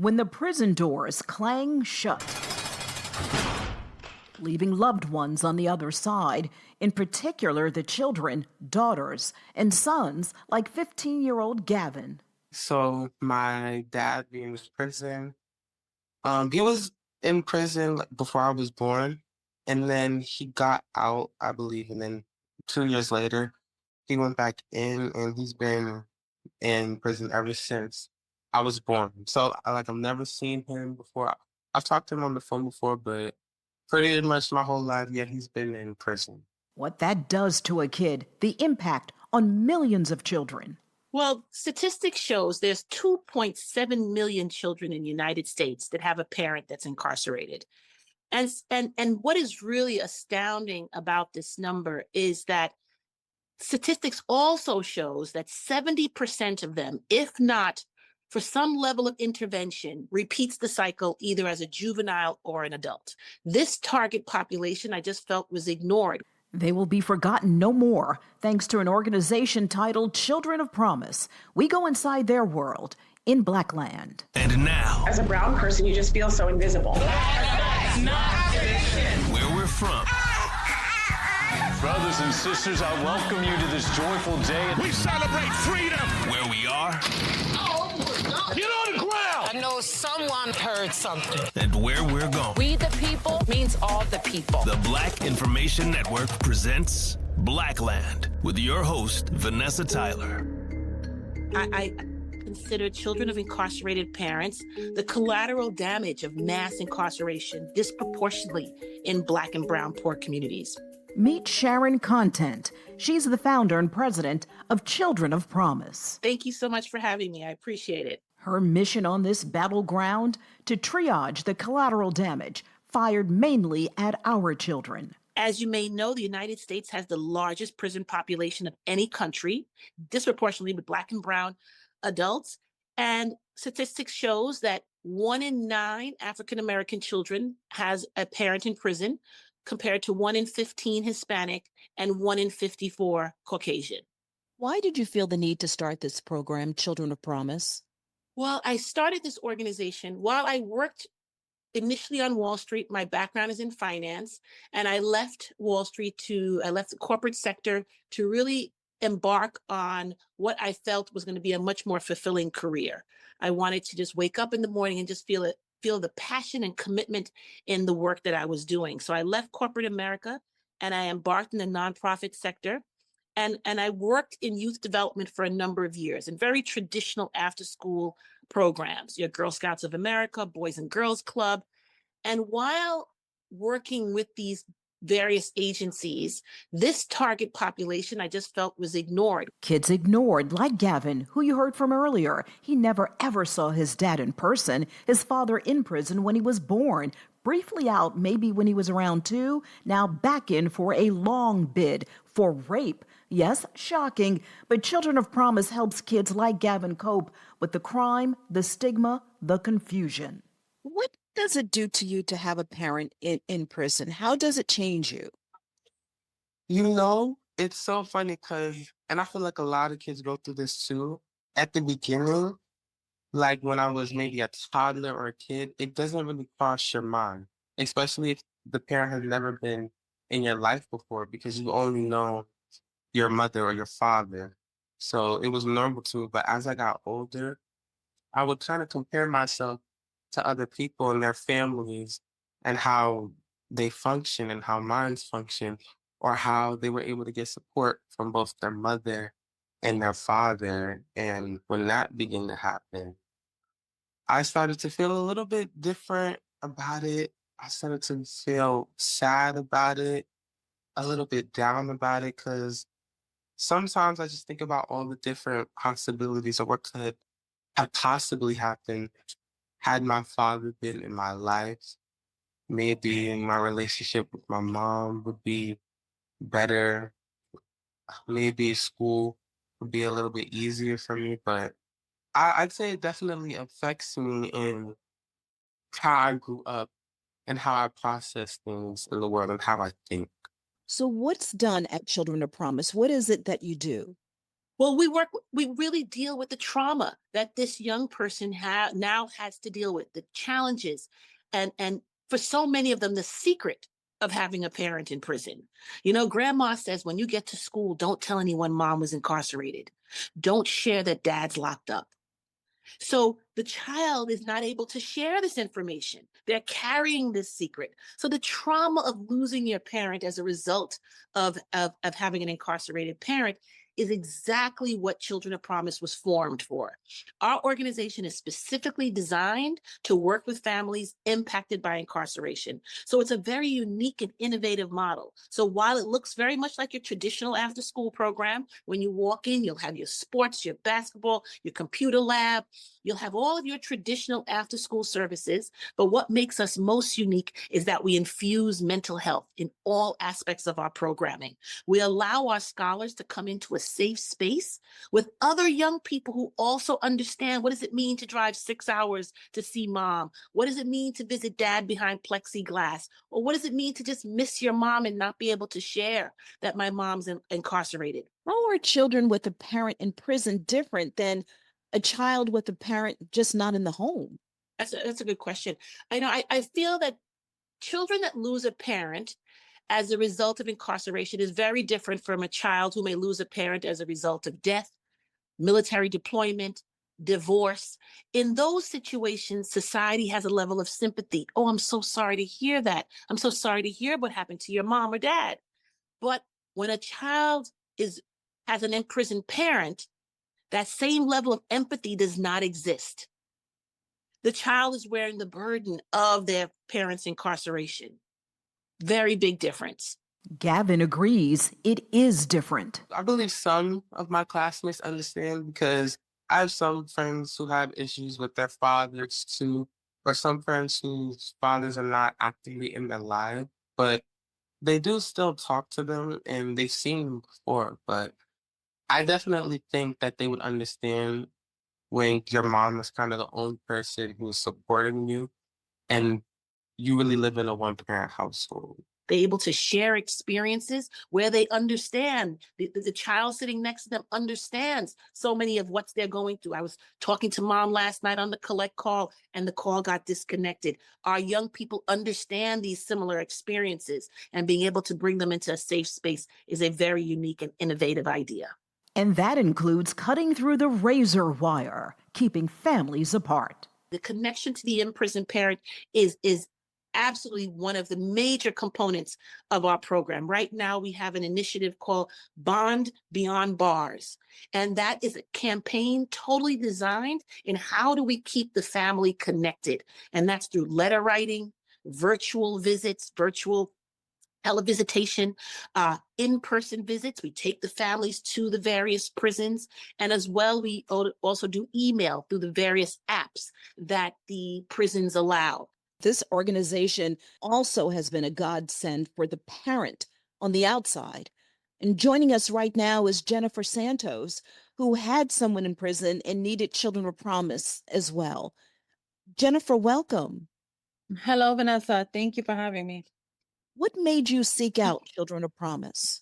when the prison doors clang shut, leaving loved ones on the other side, in particular the children, daughters, and sons like 15-year-old Gavin. So my dad being in prison, he was in prison before I was born, and then he got out, I believe, and then 2 years later, he went back in, and he's been in prison ever since I was born. So I've never seen him before. I've talked to him on the phone before, but pretty much my whole life, yeah, he's been in prison. What that does to a kid, the impact on millions of children. Well, statistics shows there's 2.7 million children in the United States that have a parent that's incarcerated. And what is really astounding about this number is that statistics also shows that 70% of them, if not for some level of intervention, repeats the cycle either as a juvenile or an adult. This target population I just felt was ignored. They will be forgotten no more, thanks to an organization titled Children of Promise. We go inside their world in Blackland. And now, as a brown person, you just feel so invisible. Where we're from. Brothers and sisters, I welcome you to this joyful day. We celebrate freedom. Where we are. Get on the ground! I know someone heard something. And where we're going. We the people means all the people. The Black Information Network presents Blackland with your host, Vanessa Tyler. I consider children of incarcerated parents the collateral damage of mass incarceration disproportionately in Black and brown poor communities. Meet Sharon Content. She's the founder and president of Children of Promise. Thank you so much for having me. I appreciate it. Her mission on this battleground, to triage the collateral damage fired mainly at our children. As you may know, the United States has the largest prison population of any country, disproportionately with Black and brown adults. And statistics shows that 1 in 9 African-American children has a parent in prison, compared to 1 in 15 Hispanic and 1 in 54 Caucasian. Why did you feel the need to start this program, Children of Promise? Well, I started this organization while I worked initially on Wall Street. My background is in finance, and I left I left the corporate sector to really embark on what I felt was going to be a much more fulfilling career. I wanted to just wake up in the morning and just feel the passion and commitment in the work that I was doing. So I left corporate America and I embarked in the nonprofit sector. And I worked in youth development for a number of years in very traditional after-school programs, your Girl Scouts of America, Boys and Girls Club. And while working with these various agencies, this target population I just felt was ignored. Kids ignored, like Gavin, who you heard from earlier. He never ever saw his dad in person, his father in prison when he was born, briefly out maybe when he was around 2, now back in for a long bid for rape. Yes, shocking, but Children of Promise helps kids like Gavin cope with the crime, the stigma, the confusion. What does it do to you to have a parent in prison? How does it change you? It's so funny because, and I feel like a lot of kids go through this too. At the beginning, like when I was maybe a toddler or a kid, it doesn't really cross your mind, especially if the parent has never been in your life before, because you only know your mother or your father. So it was normal to me. But as I got older, I would kind of compare myself to other people and their families and how they function and how minds function, or how they were able to get support from both their mother and their father. And when that began to happen, I started to feel a little bit different about it. I started to feel sad about it, a little bit down about it, because sometimes I just think about all the different possibilities of what could have possibly happened had my father been in my life. Maybe my relationship with my mom would be better. Maybe school would be a little bit easier for me, but I'd say it definitely affects me in how I grew up and how I process things in the world and how I think. So what's done at Children of Promise? What is it that you do? Well, we really deal with the trauma that this young person now has to deal with, the challenges, and for so many of them, the secret of having a parent in prison. You know, grandma says when you get to school, don't tell anyone mom was incarcerated. Don't share that dad's locked up. So the child is not able to share this information. They're carrying this secret. So the trauma of losing your parent as a result of having an incarcerated parent is exactly what Children of Promise was formed for. Our organization is specifically designed to work with families impacted by incarceration. So it's a very unique and innovative model. So while it looks very much like your traditional after school program, when you walk in, you'll have your sports, your basketball, your computer lab, you'll have all of your traditional after school services. But what makes us most unique is that we infuse mental health in all aspects of our programming. We allow our scholars to come into a safe space with other young people who also understand what does it mean to drive 6 hours to see mom? What does it mean to visit dad behind plexiglass? Or what does it mean to just miss your mom and not be able to share that my mom's incarcerated? How are children with a parent in prison different than a child with a parent just not in the home? That's a good question. I feel that children that lose a parent as a result of incarceration is very different from a child who may lose a parent as a result of death, military deployment, divorce. In those situations, society has a level of sympathy. Oh, I'm so sorry to hear that. I'm so sorry to hear what happened to your mom or dad. But when a child has an imprisoned parent, that same level of empathy does not exist. The child is wearing the burden of their parents' incarceration. Very big difference. Gavin agrees it is different. I believe some of my classmates understand because I have some friends who have issues with their fathers too, or some friends whose fathers are not actively in their life, but they do still talk to them and they've seen them before. But I definitely think that they would understand when your mom is kind of the only person who's supporting you and you really live in a one parent household. They're able to share experiences where they understand. The child sitting next to them understands so many of what they're going through. I was talking to mom last night on the collect call and the call got disconnected. Our young people understand these similar experiences, and being able to bring them into a safe space is a very unique and innovative idea. And that includes cutting through the razor wire, keeping families apart. The connection to the imprisoned parent is absolutely one of the major components of our program. Right now, we have an initiative called Bond Beyond Bars. And that is a campaign totally designed in how do we keep the family connected? And that's through letter writing, virtual visits, virtual televisitation, in-person visits. We take the families to the various prisons. And as well, we also do email through the various apps that the prisons allow. This organization also has been a godsend for the parent on the outside. And joining us right now is Jennifer Santos, who had someone in prison and needed Children of Promise as well. Jennifer, welcome. Hello, Vanessa. Thank you for having me. What made you seek out Children of Promise?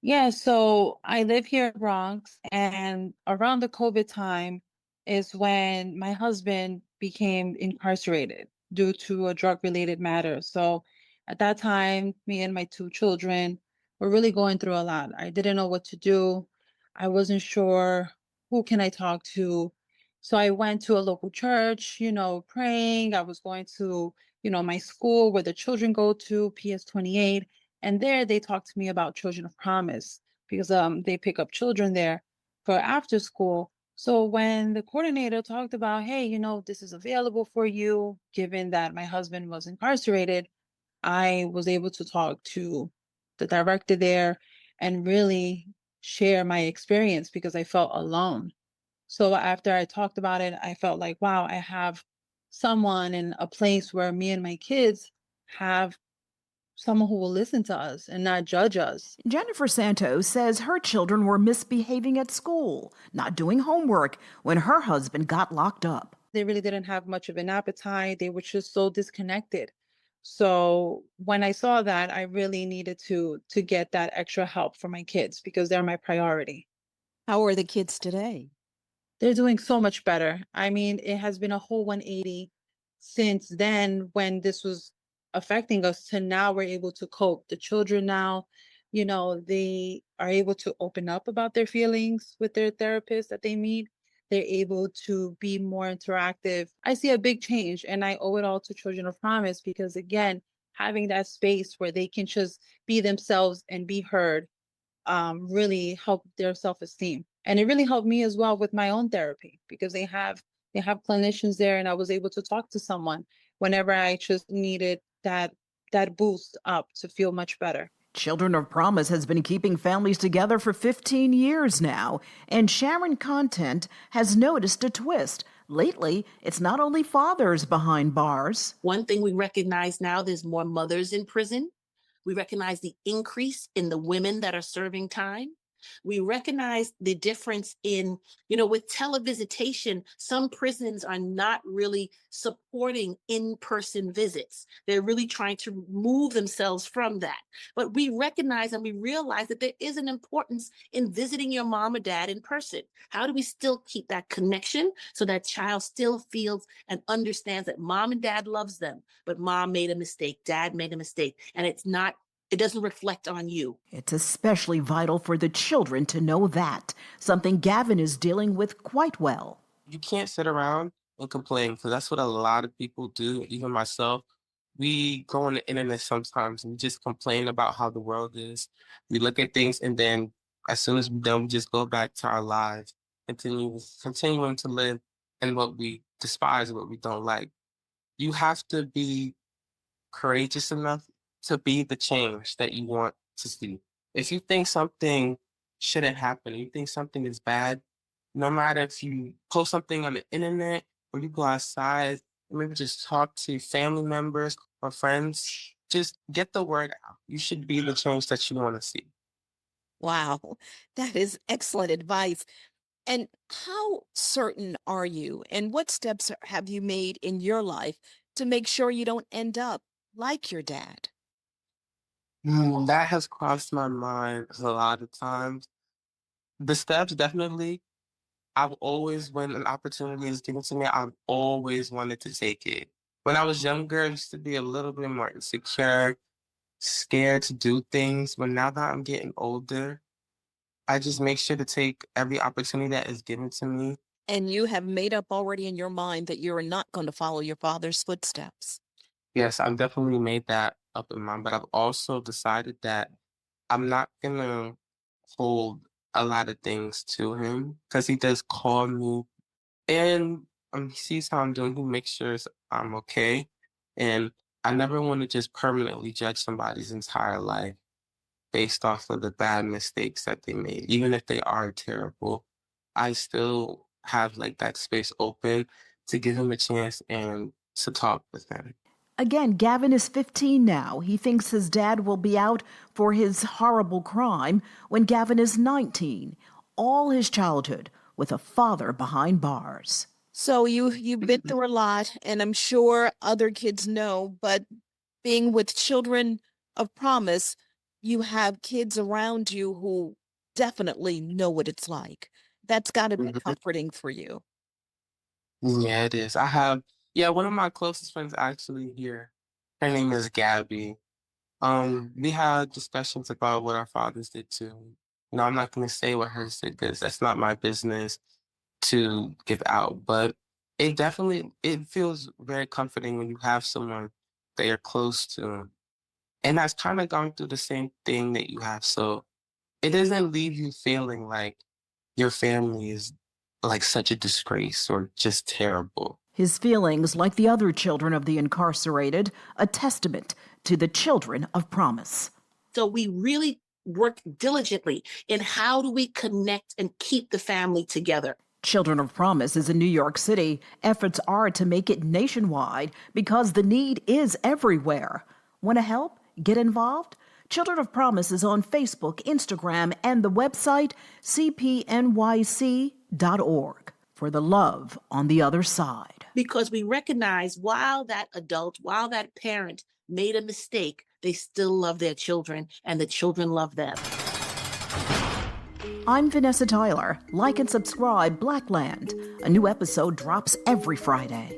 Yeah, so I live here in Bronx, and around the COVID time is when my husband became incarcerated due to a drug-related matter. So at that time, me and my 2 children were really going through a lot. I didn't know what to do. I wasn't sure who can I talk to. So I went to a local church, praying. I was going to, my school where the children go to, PS 28. And there they talked to me about Children of Promise because they pick up children there for after school. So when the coordinator talked about, hey, this is available for you, given that my husband was incarcerated, I was able to talk to the director there and really share my experience because I felt alone. So after I talked about it, I felt like, wow, I have someone in a place where me and my kids have someone who will listen to us and not judge us. Jennifer Santos says her children were misbehaving at school, not doing homework when her husband got locked up. They really didn't have much of an appetite. They were just so disconnected. So when I saw that, I really needed to get that extra help for my kids because they're my priority. How are the kids today? They're doing so much better. I mean, it has been a whole 180 since then when this was affecting us to now we're able to cope. The children now, they are able to open up about their feelings with their therapist that they meet. They're able to be more interactive. I see a big change, and I owe it all to Children of Promise because, again, having that space where they can just be themselves and be heard really helped their self-esteem. And it really helped me as well with my own therapy because they have clinicians there, and I was able to talk to someone whenever I just needed that boost up to feel much better. Children of Promise has been keeping families together for 15 years now, and Sharon Content has noticed a twist. Lately, it's not only fathers behind bars. One thing we recognize now, there's more mothers in prison. We recognize the increase in the women that are serving time. We recognize the difference in, with televisitation, some prisons are not really supporting in-person visits. They're really trying to remove themselves from that. But we recognize and we realize that there is an importance in visiting your mom or dad in person. How do we still keep that connection so that child still feels and understands that mom and dad loves them, but mom made a mistake, dad made a mistake, and it doesn't reflect on you. It's especially vital for the children to know that, something Gavin is dealing with quite well. You can't sit around and complain because that's what a lot of people do, even myself. We go on the internet sometimes and just complain about how the world is. We look at things and then as soon as we're done, we just go back to our lives, continuing to live in what we despise, what we don't like. You have to be courageous enough to be the change that you want to see. If you think something shouldn't happen, you think something is bad, no matter if you post something on the internet or you go outside, maybe just talk to family members or friends, just get the word out. You should be the change that you want to see. Wow, that is excellent advice. And how certain are you, and what steps have you made in your life to make sure you don't end up like your dad? That has crossed my mind a lot of times. The steps, definitely. I've always, when an opportunity is given to me, I've always wanted to take it. When I was younger, I used to be a little bit more insecure, scared to do things. But now that I'm getting older, I just make sure to take every opportunity that is given to me. And you have made up already in your mind that you're not going to follow your father's footsteps. Yes, I've definitely made that up in mind, but I've also decided that I'm not gonna hold a lot of things to him because he does call me and he sees how I'm doing. He makes sure I'm okay, and I never want to just permanently judge somebody's entire life based off of the bad mistakes that they made, even if they are terrible. I still have like that space open to give him a chance and to talk with him. Again, Gavin is 15 now. He thinks his dad will be out for his horrible crime when Gavin is 19. All his childhood with a father behind bars. So you've been through a lot, and I'm sure other kids know, but being with Children of Promise, you have kids around you who definitely know what it's like. That's got to be comforting for you. Yeah, it is. One of my closest friends actually here. Her name is Gabby. We had discussions about what our fathers did too. I'm not going to say what hers did because that's not my business to give out. But it feels very comforting when you have someone that you're close to. And that's kind of gone through the same thing that you have. So it doesn't leave you feeling like your family is like such a disgrace or just terrible. His feelings, like the other children of the incarcerated, a testament to the Children of Promise. So we really work diligently in how do we connect and keep the family together. Children of Promise is in New York City. Efforts are to make it nationwide because the need is everywhere. Want to help? Get involved? Children of Promise is on Facebook, Instagram, and the website cpnyc.org for the love on the other side. Because we recognize while that parent made a mistake, they still love their children and the children love them. I'm Vanessa Tyler. Like and subscribe Blackland. A new episode drops every Friday.